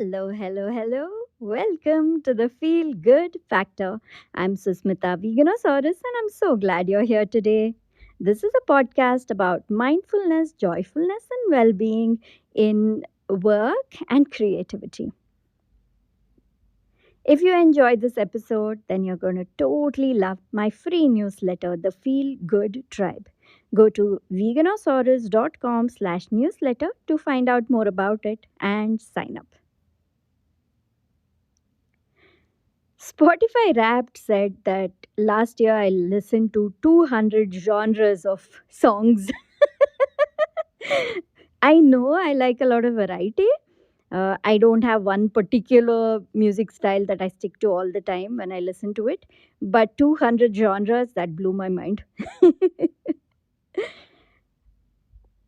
Hello, hello, hello. Welcome to the Feel Good Factor. I'm Susmita Veganosaurus and I'm so glad you're here today. This is a podcast about mindfulness, joyfulness, and well being in work and creativity. If you enjoyed this episode, then you're going to totally love my free newsletter, The Feel Good Tribe. Go to veganosaurus.com/newsletter to find out more about it and sign up. Spotify Wrapped said that last year I listened to 200 genres of songs. I know I like a lot of variety. I don't have one particular music style that I stick to all the time when I listen to it, but 200 genres that blew my mind.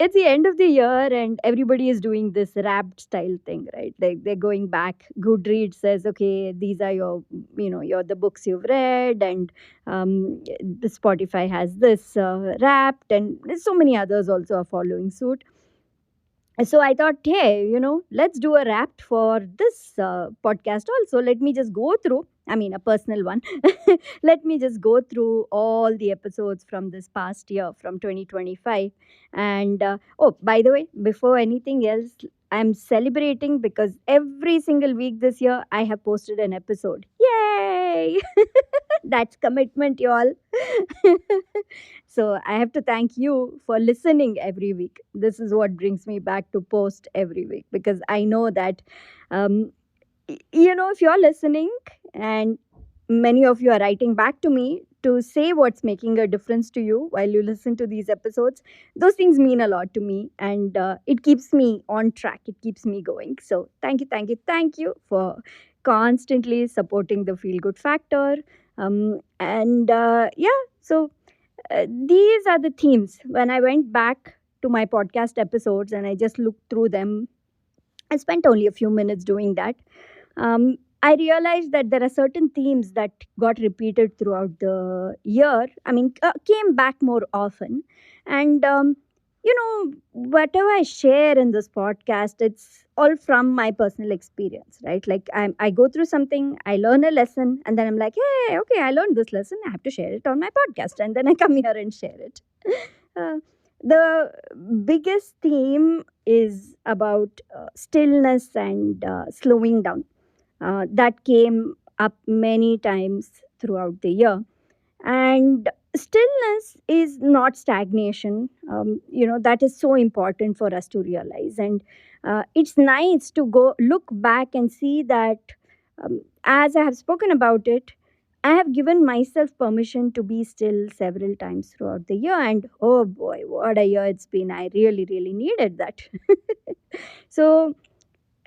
It's the end of the year and everybody is doing this wrapped style thing, right? They're going back. Goodreads says, okay, these are your the books you've read, and the Spotify has this wrapped, and there's so many others also are following suit. So I thought, hey, let's do a wrap for this podcast also. Let me just go through, I mean, a personal one. Let me just go through all the episodes from this past year, from 2025. And oh, by the way, before anything else, I'm celebrating because every single week this year, I have posted an episode. Yay! That's commitment, y'all. So I have to thank you for listening every week. This is what brings me back to post every week because I know that, um, if you're listening and many of you are writing back to me to say what's making a difference to you while you listen to these episodes, those things mean a lot to me and it keeps me on track. It keeps me going. So thank you, thank you, thank you for constantly supporting the Feel Good Factor. And yeah, so these are the themes. When I went back to my podcast episodes and I just looked through them, I spent only a few minutes doing that. I realized that there are certain themes that got repeated throughout the year. I mean, came back more often. And, whatever I share in this podcast, it's all from my personal experience, right? Like, I go through something, I learn a lesson, and then I'm like, hey, okay, I learned this lesson. I have to share it on my podcast. And then I come here and share it. Uh, the biggest theme is about stillness and slowing down. That came up many times throughout the year. And stillness is not stagnation. That is so important for us to realize. And it's nice to go look back and see that, as I have spoken about it, I have given myself permission to be still several times throughout the year. And oh boy, what a year it's been. I really, really needed that. So,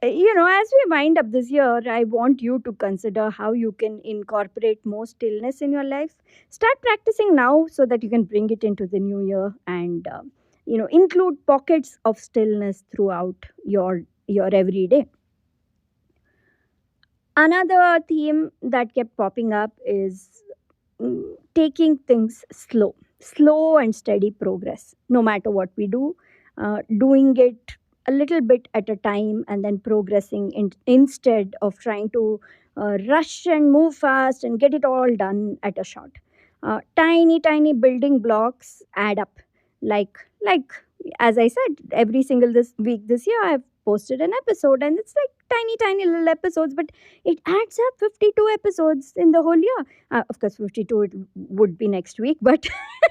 as we wind up this year, I want you to consider how you can incorporate more stillness in your life. Start practicing now so that you can bring it into the new year and, include pockets of stillness throughout your everyday. Another theme that kept popping up is taking things slow and steady progress, no matter what we do, doing it a little bit at a time and then progressing instead of trying to rush and move fast and get it all done at a shot. Tiny building blocks add up. Like as I said, every single this week this year I've posted an episode, and it's like tiny little episodes, but it adds up 52 episodes in the whole year. Of course, 52 it would be next week, but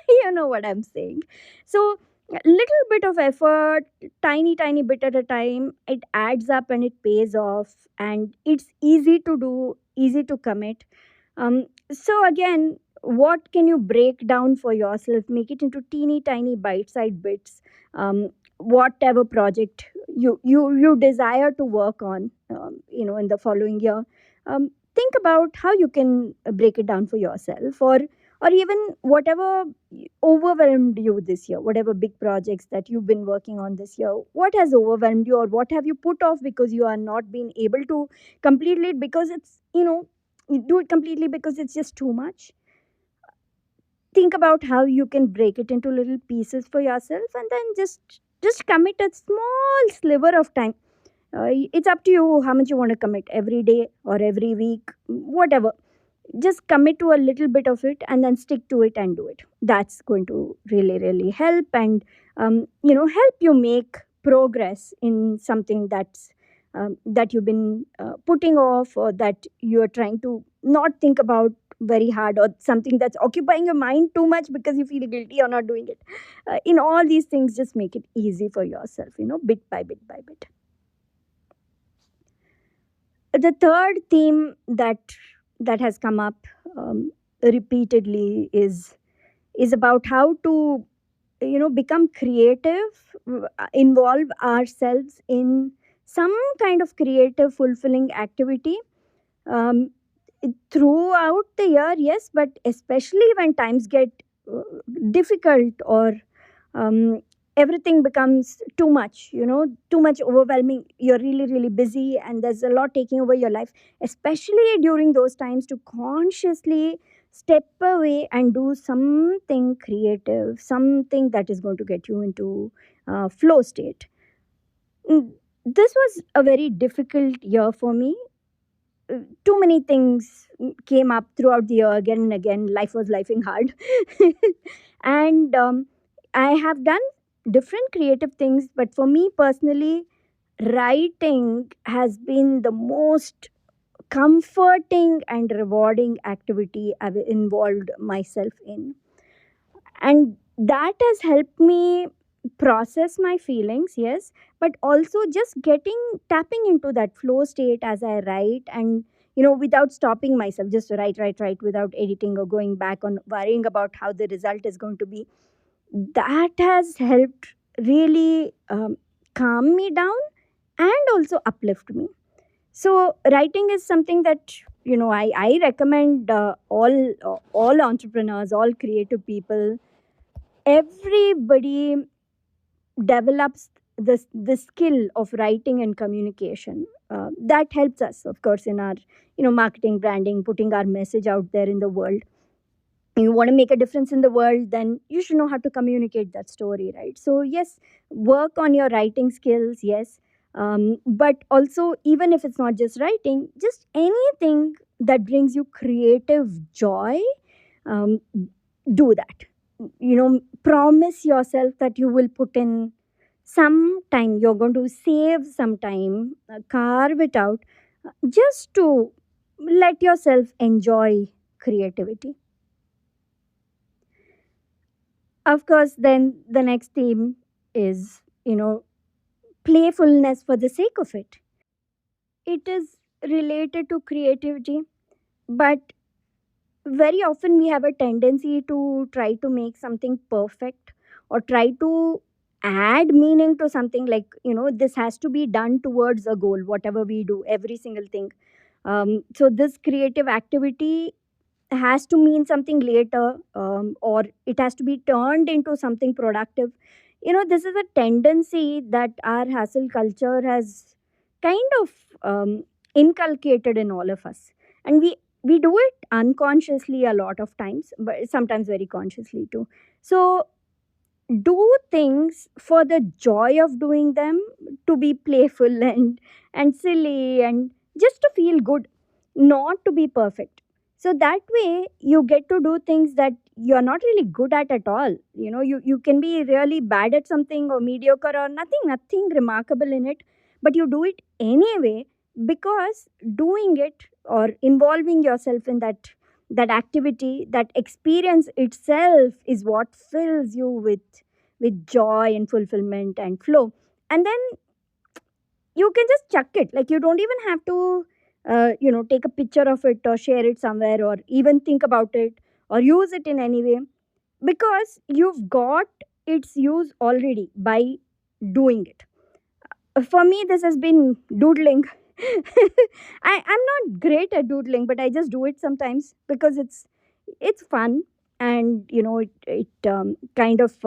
you know what I'm saying. So, little bit of effort, tiny bit at a time, it adds up and it pays off, and it's easy to do, easy to commit. So, again, what can you break down for yourself? Make it into teeny tiny bite-sized bits. Whatever project you desire to work on, in the following year, think about how you can break it down for yourself, or even whatever overwhelmed you this year, whatever big projects that you've been working on this year, what has overwhelmed you, or what have you put off because you are not being able to complete it because it's, you do it completely because it's just too much. Think about how you can break it into little pieces for yourself and then just commit a small sliver of time. It's up to you how much you want to commit, every day or every week, whatever. Just commit to a little bit of it and then stick to it and do it. That's going to really, really help, and help you make progress in something that you've been putting off, or that you're trying to not think about very hard, or something that's occupying your mind too much because you feel guilty or not doing it. In all these things, just make it easy for yourself, bit by bit by bit. The third theme that has come up repeatedly is about how to become creative, involve ourselves in some kind of creative fulfilling activity, um, throughout the year, yes, but especially when times get uh, difficult, or um, everything becomes too much, too much overwhelming. You're really, really busy and there's a lot taking over your life, especially during those times, to consciously step away and do something creative, something that is going to get you into flow state. This was a very difficult year for me. Too many things came up throughout the year, again and again. Life was lifing hard. And I have done different creative things, but for me personally, writing has been the most comforting and rewarding activity I've involved myself in. And that has helped me process my feelings, yes, but also just tapping into that flow state as I write, and without stopping myself, just write without editing or going back on worrying about how the result is going to be. That has helped really calm me down and also uplift me. So writing is something that I recommend all entrepreneurs, all creative people, everybody develops the skill of writing and communication. That helps us, of course, in our marketing, branding, putting our message out there in the world. You want to make a difference in the world, then you should know how to communicate that story, right? So yes, work on your writing skills, yes. But also, even if it's not just writing, just anything that brings you creative joy, um, do that. Promise yourself that you will put in some time, you're going to save some time, carve it out, just to let yourself enjoy creativity. Of course, then the next theme is playfulness for the sake of it. It is related to creativity, but very often we have a tendency to try to make something perfect, or try to add meaning to something, like this has to be done towards a goal, whatever we do, every single thing. So this creative activity has to mean something later, or it has to be turned into something productive. This is a tendency that our hustle culture has kind of inculcated in all of us, and we do it unconsciously a lot of times, but sometimes very consciously too. So do things for the joy of doing them, to be playful and silly, and just to feel good, not to be perfect. So that way you get to do things that you're not really good at all. You can be really bad at something, or mediocre, or nothing remarkable in it, but you do it anyway, because doing it or involving yourself in that activity, that experience itself, is what fills you with joy and fulfillment and flow. And then you can just chuck it, like you don't even have to take a picture of it, or share it somewhere, or even think about it, or use it in any way, because you've got its use already by doing it. For me, this has been doodling. I'm not great at doodling, but I just do it sometimes because it's fun, and it kind of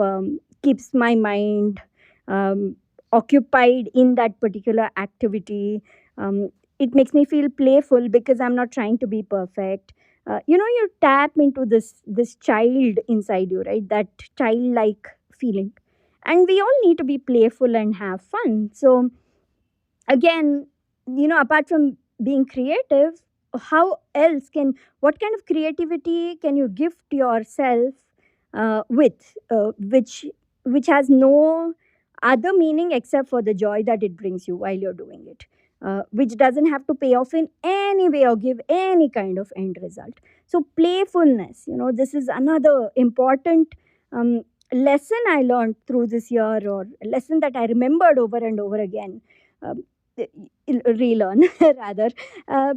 keeps my mind um, occupied in that particular activity. It makes me feel playful because I'm not trying to be perfect. You tap into this child inside you, right? That childlike feeling, and we all need to be playful and have fun. So Again, apart from being creative, how else can what kind of creativity can you gift yourself with, which has no other meaning except for the joy that it brings you while you're doing it, which doesn't have to pay off in any way or give any kind of end result. So playfulness, this is another important um, lesson I learned through this year, or a lesson that I remembered over and over again. um, Relearn rather. uh,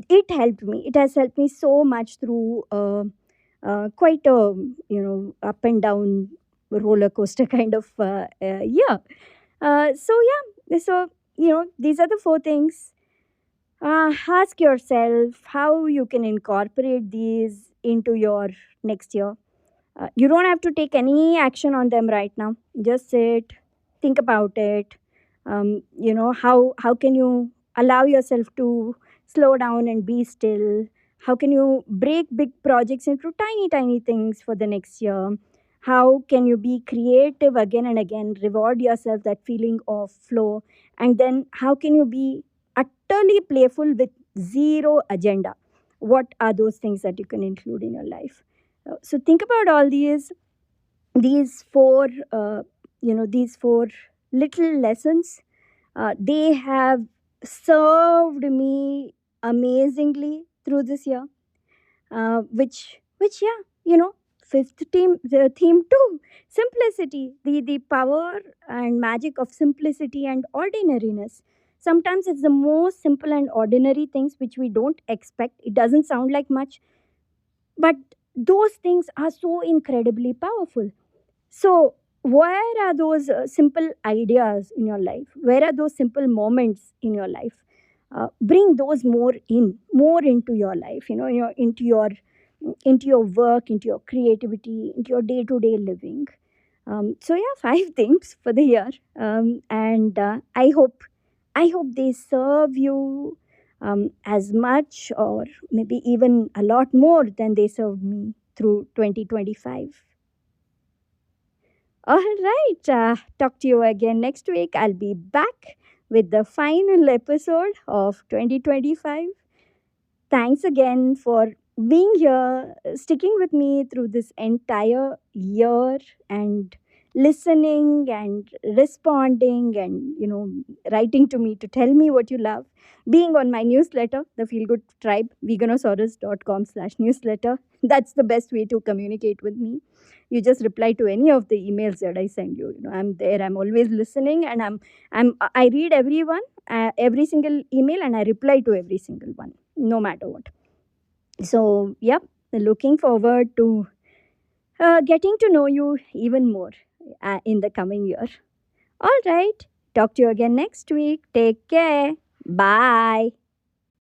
it has helped me so much through quite a up and down roller coaster kind of year. So these are the four things. Ask yourself how you can incorporate these into your next year. You don't have to take any action on them right now. Just sit, think about it. How can you allow yourself to slow down and be still? How can you break big projects into tiny, tiny things for the next year? How can you be creative again and again? Reward yourself that feeling of flow. And then how can you be utterly playful with zero agenda? What are those things that you can include in your life? So think about all these four these four little lessons. They have served me amazingly through this year. Which yeah, fifth theme, the theme too, simplicity, the power and magic of simplicity and ordinariness. Sometimes it's the most simple and ordinary things which we don't expect. It doesn't sound like much, but those things are so incredibly powerful. So where are those simple ideas in your life? Where are those simple moments in your life? Bring those more into your life, into your work, into your creativity, into your day-to-day living. So yeah, five things for the year. And I hope they serve you as much, or maybe even a lot more than they served me through 2025. All right. Talk to you again next week. I'll be back with the final episode of 2025. Thanks again for being here, sticking with me through this entire year, and listening and responding, and writing to me to tell me what you love, being on my newsletter, the Feel Good Tribe, veganosaurus.com/newsletter. That's the best way to communicate with me. You just reply to any of the emails that I send you. I'm there, I'm always listening, and I read every single email, and I reply to every single one, no matter what. So, yep, looking forward to getting to know you even more in the coming year. All right, talk to you again next week. Take care. Bye.